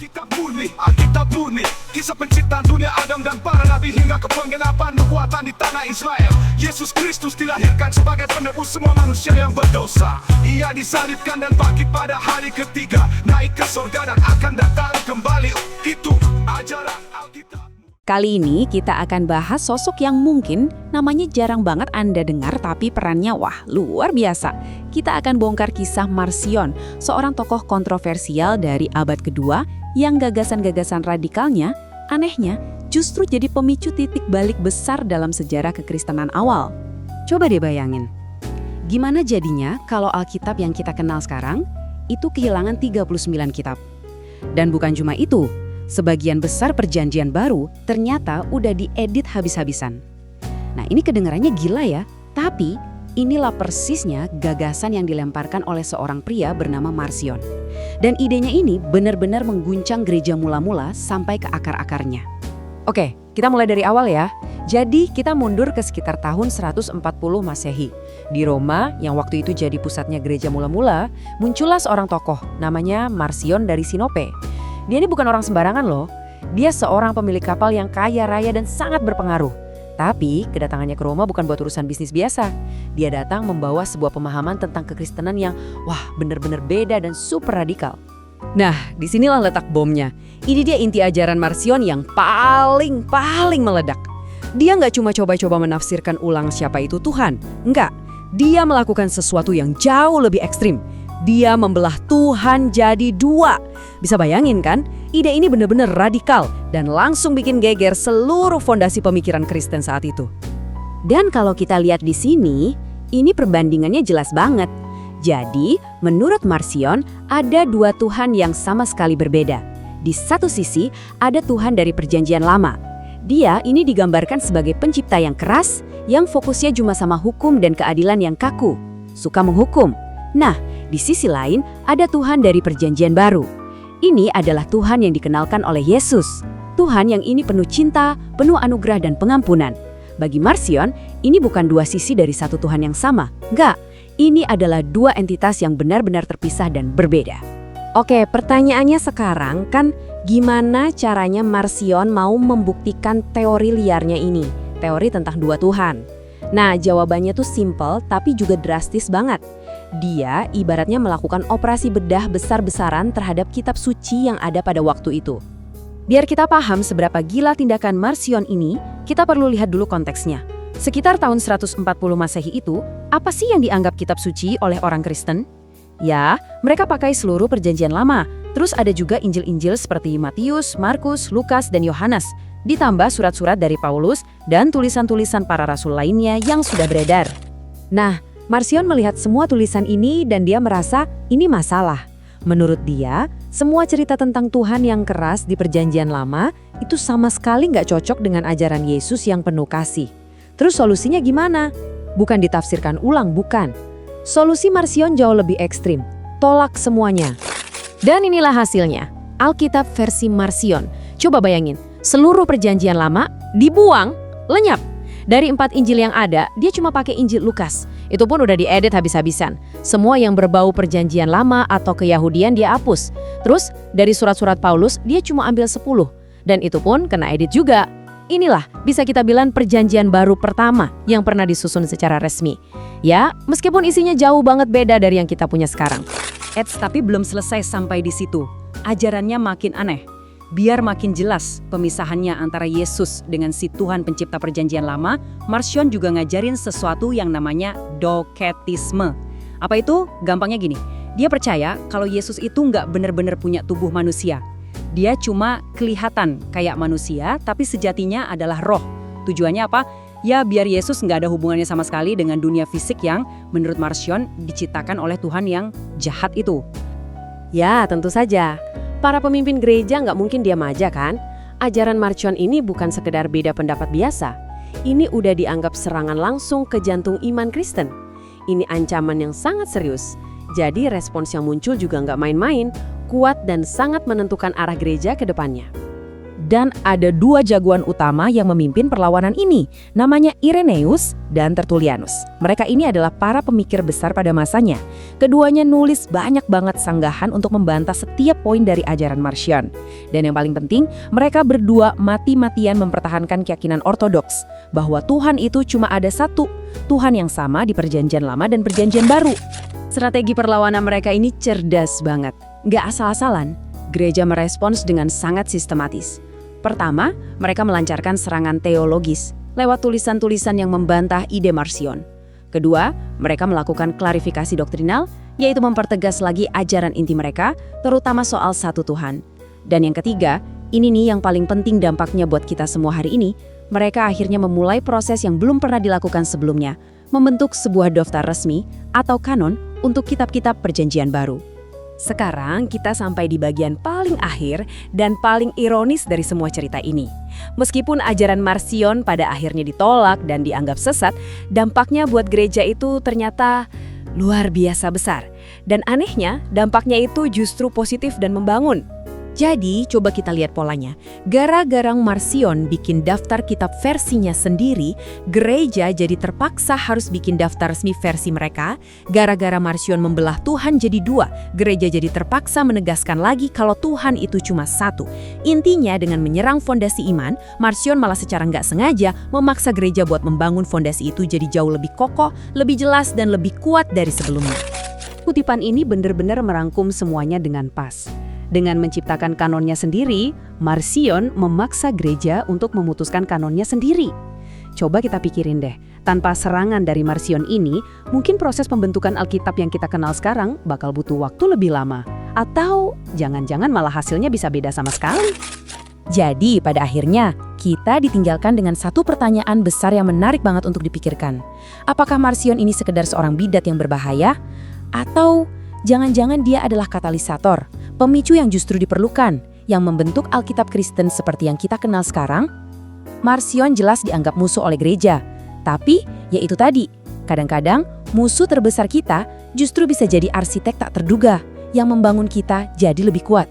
Alkitab murni, kisah penciptaan dunia Adam dan para nabi hingga ke penggenapan nubuatan di tanah Israel. Yesus Kristus dilahirkan sebagai penebus semua manusia yang berdosa. Ia disalibkan dan bangkit pada hari ketiga, naik ke surga dan akan datang kembali. Itu ajaran Alkitab. Kali ini kita akan bahas sosok yang mungkin namanya jarang banget Anda dengar tapi perannya wah luar biasa. Kita akan bongkar kisah Marcion, seorang tokoh kontroversial dari abad kedua yang gagasan-gagasan radikalnya, anehnya, justru jadi pemicu titik balik besar dalam sejarah kekristenan awal. Coba deh bayangin, gimana jadinya kalau Alkitab yang kita kenal sekarang itu kehilangan 39 kitab. Dan bukan cuma itu, sebagian besar perjanjian baru ternyata udah diedit habis-habisan. Nah ini kedengarannya gila ya, tapi inilah persisnya gagasan yang dilemparkan oleh seorang pria bernama Marcion. Dan idenya ini benar-benar mengguncang gereja mula-mula sampai ke akar-akarnya. Oke, kita mulai dari awal ya. Jadi kita mundur ke sekitar tahun 140 Masehi. Di Roma, yang waktu itu jadi pusatnya gereja mula-mula, muncullah seorang tokoh namanya Marcion dari Sinope. Dia ini bukan orang sembarangan loh. Dia seorang pemilik kapal yang kaya raya dan sangat berpengaruh. Tapi kedatangannya ke Roma bukan buat urusan bisnis biasa. Dia datang membawa sebuah pemahaman tentang kekristenan yang wah benar-benar beda dan super radikal. Nah, disinilah letak bomnya. Ini dia inti ajaran Marcion yang paling meledak. Dia nggak cuma coba-coba menafsirkan ulang siapa itu Tuhan. Enggak, dia melakukan sesuatu yang jauh lebih ekstrim. Dia membelah Tuhan jadi dua. Bisa bayangin kan? Ide ini benar-benar radikal dan langsung bikin geger seluruh fondasi pemikiran Kristen saat itu. Dan kalau kita lihat di sini, ini perbandingannya jelas banget. Jadi, menurut Marcion, ada dua Tuhan yang sama sekali berbeda. Di satu sisi, ada Tuhan dari Perjanjian Lama. Dia ini digambarkan sebagai pencipta yang keras, yang fokusnya cuma sama hukum dan keadilan yang kaku, suka menghukum. Nah, di sisi lain, ada Tuhan dari Perjanjian Baru. Ini adalah Tuhan yang dikenalkan oleh Yesus. Tuhan yang ini penuh cinta, penuh anugerah dan pengampunan. Bagi Marcion, ini bukan dua sisi dari satu Tuhan yang sama. Enggak, ini adalah dua entitas yang benar-benar terpisah dan berbeda. Oke, pertanyaannya sekarang kan gimana caranya Marcion mau membuktikan teori liarnya ini? Teori tentang dua Tuhan. Nah, jawabannya tuh simple tapi juga drastis banget. Dia ibaratnya melakukan operasi bedah besar-besaran terhadap kitab suci yang ada pada waktu itu. Biar kita paham seberapa gila tindakan Marcion ini, kita perlu lihat dulu konteksnya. Sekitar tahun 140 Masehi itu, apa sih yang dianggap kitab suci oleh orang Kristen? Ya, mereka pakai seluruh Perjanjian Lama. Terus ada juga Injil-Injil seperti Matius, Markus, Lukas, dan Yohanes. Ditambah surat-surat dari Paulus dan tulisan-tulisan para rasul lainnya yang sudah beredar. Nah, Marcion melihat semua tulisan ini dan dia merasa ini masalah. Menurut dia, semua cerita tentang Tuhan yang keras di Perjanjian Lama itu sama sekali nggak cocok dengan ajaran Yesus yang penuh kasih. Terus solusinya gimana? Bukan ditafsirkan ulang, bukan. Solusi Marcion jauh lebih ekstrim. Tolak semuanya. Dan inilah hasilnya. Alkitab versi Marcion. Coba bayangin, seluruh Perjanjian Lama dibuang, lenyap. Dari 4 Injil yang ada, dia cuma pakai Injil Lukas. Itu pun udah diedit habis-habisan. Semua yang berbau Perjanjian Lama atau keyahudian dia hapus. Terus dari surat-surat Paulus dia cuma ambil 10. Dan itu pun kena edit juga. Inilah bisa kita bilang Perjanjian Baru pertama yang pernah disusun secara resmi. Ya, meskipun isinya jauh banget beda dari yang kita punya sekarang. Tapi belum selesai sampai di situ. Ajarannya makin aneh. Biar makin jelas pemisahannya antara Yesus dengan si Tuhan pencipta Perjanjian Lama, Marcion juga ngajarin sesuatu yang namanya doketisme. Apa itu? Gampangnya gini, dia percaya kalau Yesus itu nggak benar-benar punya tubuh manusia. Dia cuma kelihatan kayak manusia, tapi sejatinya adalah roh. Tujuannya apa? Ya biar Yesus nggak ada hubungannya sama sekali dengan dunia fisik yang menurut Marcion diciptakan oleh Tuhan yang jahat itu. Ya, tentu saja. Para pemimpin gereja nggak mungkin diam aja kan? Ajaran Marcion ini bukan sekedar beda pendapat biasa. Ini udah dianggap serangan langsung ke jantung iman Kristen. Ini ancaman yang sangat serius. Jadi respons yang muncul juga nggak main-main, kuat dan sangat menentukan arah gereja ke depannya. Dan ada dua jagoan utama yang memimpin perlawanan ini, namanya Irenaeus dan Tertullianus. Mereka ini adalah para pemikir besar pada masanya. Keduanya nulis banyak banget sanggahan untuk membantah setiap poin dari ajaran Marcion. Dan yang paling penting, mereka berdua mati-matian mempertahankan keyakinan ortodoks bahwa Tuhan itu cuma ada satu, Tuhan yang sama di Perjanjian Lama dan Perjanjian Baru. Strategi perlawanan mereka ini cerdas banget. Nggak asal-asalan, gereja merespons dengan sangat sistematis. Pertama, mereka melancarkan serangan teologis lewat tulisan-tulisan yang membantah ide Marcion. Kedua, mereka melakukan klarifikasi doktrinal, yaitu mempertegas lagi ajaran inti mereka, terutama soal satu Tuhan. Dan yang ketiga, ini nih yang paling penting dampaknya buat kita semua hari ini, mereka akhirnya memulai proses yang belum pernah dilakukan sebelumnya, membentuk sebuah daftar resmi atau kanon untuk kitab-kitab Perjanjian Baru. Sekarang kita sampai di bagian paling akhir dan paling ironis dari semua cerita ini. Meskipun ajaran Marcion pada akhirnya ditolak dan dianggap sesat, dampaknya buat gereja itu ternyata luar biasa besar. Dan anehnya, dampaknya itu justru positif dan membangun. Jadi, coba kita lihat polanya. Gara-gara Marcion bikin daftar kitab versinya sendiri, gereja jadi terpaksa harus bikin daftar resmi versi mereka. Gara-gara Marcion membelah Tuhan jadi dua, gereja jadi terpaksa menegaskan lagi kalau Tuhan itu cuma satu. Intinya, dengan menyerang fondasi iman, Marcion malah secara nggak sengaja memaksa gereja buat membangun fondasi itu jadi jauh lebih kokoh, lebih jelas, dan lebih kuat dari sebelumnya. Kutipan ini benar-benar merangkum semuanya dengan pas. Dengan menciptakan kanonnya sendiri, Marcion memaksa gereja untuk memutuskan kanonnya sendiri. Coba kita pikirin deh, tanpa serangan dari Marcion ini, mungkin proses pembentukan Alkitab yang kita kenal sekarang bakal butuh waktu lebih lama. Atau jangan-jangan malah hasilnya bisa beda sama sekali. Jadi pada akhirnya, kita ditinggalkan dengan satu pertanyaan besar yang menarik banget untuk dipikirkan. Apakah Marcion ini sekedar seorang bidat yang berbahaya? Atau jangan-jangan dia adalah katalisator, pemicu yang justru diperlukan, yang membentuk Alkitab Kristen seperti yang kita kenal sekarang? Marcion jelas dianggap musuh oleh gereja. Tapi, ya itu tadi, kadang-kadang musuh terbesar kita justru bisa jadi arsitek tak terduga yang membangun kita jadi lebih kuat.